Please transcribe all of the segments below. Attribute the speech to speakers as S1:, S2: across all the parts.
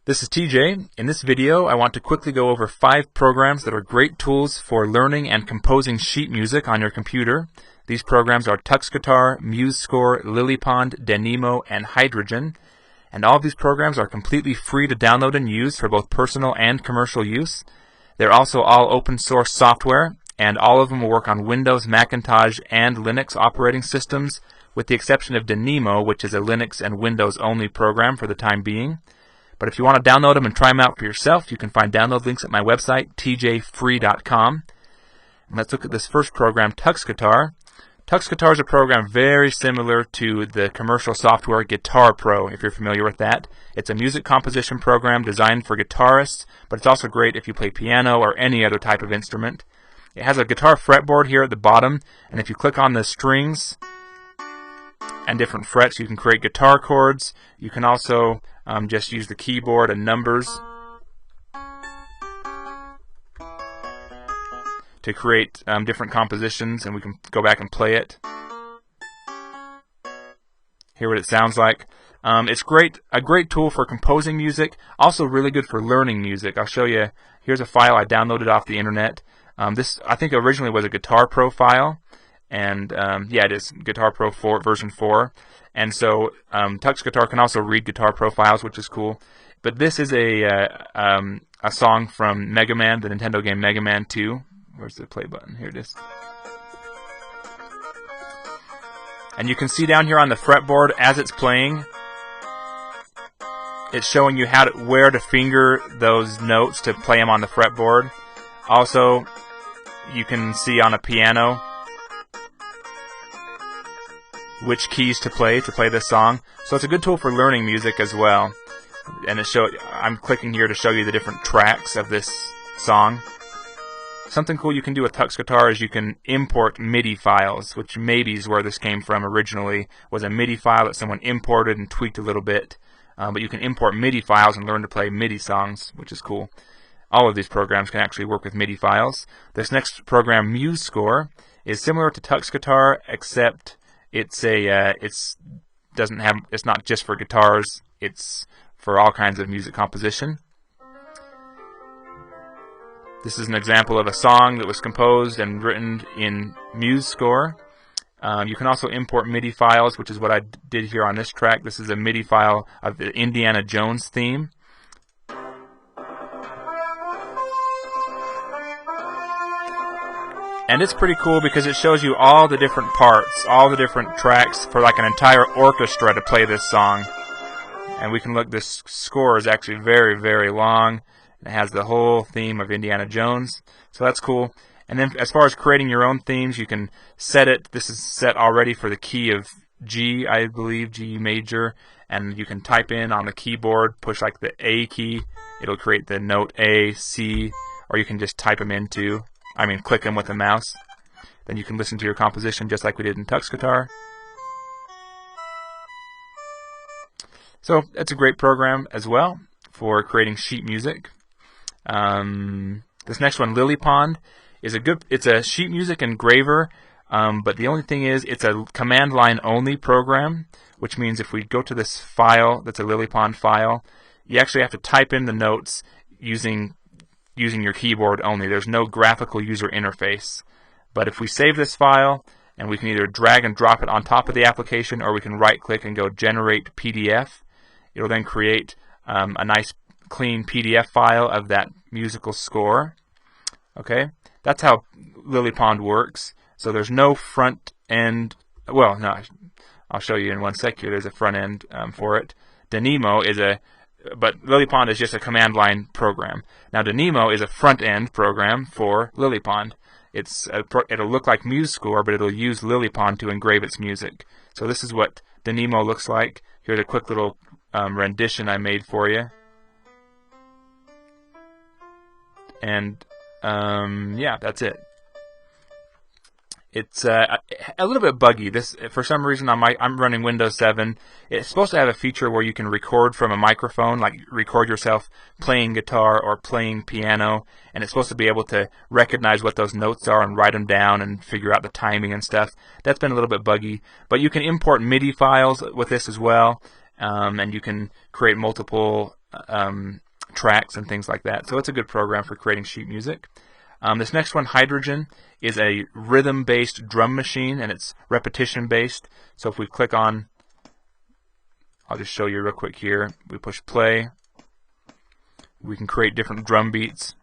S1: This is TJ. In this video, I want to quickly go over 5 programs that are great tools for learning and composing sheet music on your computer. These programs are Tux Guitar, MuseScore, LilyPond, Nemo, and Hydrogen. And all of these programs are completely free to download and use for both personal and commercial use. They're also all open source software, and all of them will work on Windows, Macintosh, and Linux operating systems, with the exception of Nemo, which is a Linux and Windows only program for the time being. But if you want to download them and try them out for yourself, you can find download links at my website, tjfree.com. And let's look at this first program, Tux Guitar. Tux Guitar is a program very similar to the commercial software Guitar Pro, if you're familiar with that. It's a music composition program designed for guitarists, but it's also great if you play piano or any other type of instrument. It has a guitar fretboard here at the bottom, and if you click on the strings and different frets, you can create guitar chords. You can also just use the keyboard and numbers to create different compositions, and we can go back and play it. Hear what it sounds like. It's a great tool for composing music, also really good for learning music. I'll show you. Here's a file I downloaded off the internet. This, I think, originally was a Guitar Pro file, and yeah, it is Guitar Pro 4, version 4. And so Tux Guitar can also read Guitar Pro files, which is cool. But this is a song from Mega Man, the Nintendo game Mega Man 2. Where's the play button? Here it is. And you can see down here on the fretboard as it's playing, it's showing you where to finger those notes to play them on the fretboard. Also, you can see on a piano which keys to play this song. So it's a good tool for learning music as well. And I'm clicking here to show you the different tracks of this song. Something cool you can do with Tux Guitar is you can import MIDI files, which maybe is where this came from originally, was a MIDI file that someone imported and tweaked a little bit. But you can import MIDI files and learn to play MIDI songs, which is cool. All of these programs can actually work with MIDI files. This next program, MuseScore, is similar to Tux Guitar, except it's not just for guitars, it's for all kinds of music composition. This is an example of a song that was composed and written in MuseScore. You can also import MIDI files, which is what I did here on this track. This is a MIDI file of the Indiana Jones theme. And it's pretty cool because it shows you all the different parts, all the different tracks for like an entire orchestra to play this song. And we can look, this score is actually very, very long. It has the whole theme of Indiana Jones. So that's cool. And then as far as creating your own themes, you can set it. This is set already for the key of G, I believe, G major. And you can type in on the keyboard, push like the A key. It'll create the note A, C, or you can just type them into. Click them with the mouse. Then you can listen to your composition just like we did in Tux Guitar. So it's a great program as well for creating sheet music. This next one, LilyPond, it's a sheet music engraver, but the only thing is it's a command line only program, which means if we go to this file that's a LilyPond file, you actually have to type in the notes using your keyboard only. There's no graphical user interface. But if we save this file, and we can either drag and drop it on top of the application, or we can right click and go generate PDF, it'll then create a nice clean PDF file of that musical score. Okay, that's how LilyPond works. So there's no front end. Well, no, I'll show you in one sec here. There's a front end for it. Nemo is but LilyPond is just a command line program. Now Nemo is a front end program for LilyPond. It'll look like MuseScore, but it'll use LilyPond to engrave its music. So this is what Nemo looks like. Here's a quick little rendition I made for you. And yeah, that's it. It's a little bit buggy. This, for some reason, I'm running Windows 7. It's supposed to have a feature where you can record from a microphone, like record yourself playing guitar or playing piano, and it's supposed to be able to recognize what those notes are and write them down and figure out the timing and stuff. That's been a little bit buggy. But you can import MIDI files with this as well, and you can create multiple tracks and things like that. So it's a good program for creating sheet music. This next one, Hydrogen, is a rhythm-based drum machine, and it's repetition-based. So if we click on, I'll just show you real quick here. We push play. We can create different drum beats.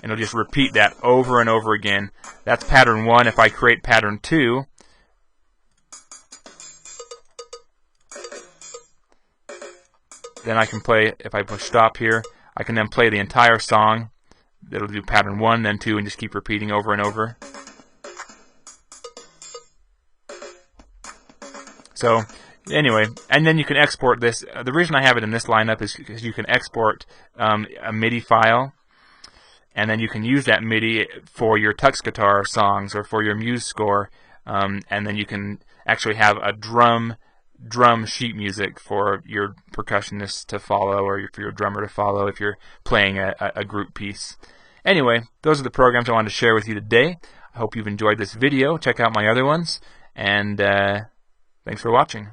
S1: And it'll just repeat that over and over again. That's pattern 1. If I create pattern 2, then I can play, if I push stop here, I can then play the entire song. It'll do pattern 1, then 2, and just keep repeating over and over. So, anyway, and then you can export this. The reason I have it in this lineup is because you can export a MIDI file, and then you can use that MIDI for your Tux Guitar songs or for your MuseScore, and then you can actually have a drum sheet music for your percussionist to follow, or for your drummer to follow if you're playing a group piece. Anyway, those are the programs I wanted to share with you today. I hope you've enjoyed this video. Check out my other ones, and thanks for watching.